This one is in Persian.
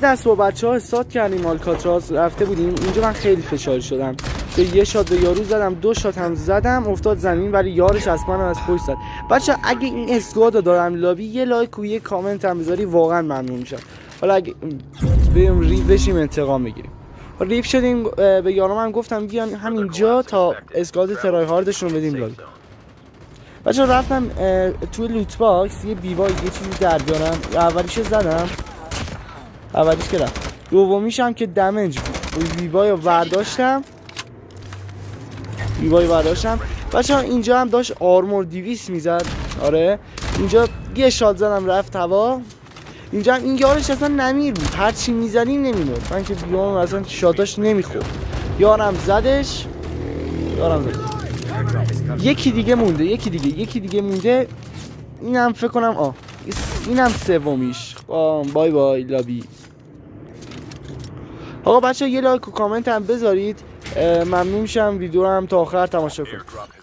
دست با بچه‌ها استارت کردیم آلکاتراز رفته بودیم اینجا. من خیلی فشار شدم، یه شات به یارو زدم، 2 شات هم زدم، افتاد زمین ولی یارش از منم از پشت زد. بچه اگه این اسکوادو دارم لابی یه لایک و یه کامنت هم بذاری واقعا ممنون میشم. حالا اگه بریم ریو بشیم انتقام بگیریم. ریو شدیم، به یارم هم گفتم بیان همینجا تا اسکواد ترای هاردشون رو بدیم لابی. بچه رفتم توی لوت باکس یه بیوای یه چیزی در بیارم. اولیشو زدم، اولیش که رفت، دومیش هم که دمیج بود بیوای رو برداشتم. بچه اینجا هم داشت آرمور 200 میزد. آره اینجا یه شات زدم رفت هوا. اینجا هم این یارش اصلا نمیر بود، هر چی میزدیم نمیمرد. من که بیوام اصلا شاتاش نمیخورد. یارم زدش. یکی دیگه مونده. اینم فکر کنم اینم سومیش. بای بای لابی. آقا بچه یه لایک و کامنت هم بذارید، ممنون میشم. ویدیو رو هم تا آخر تماشا کنید.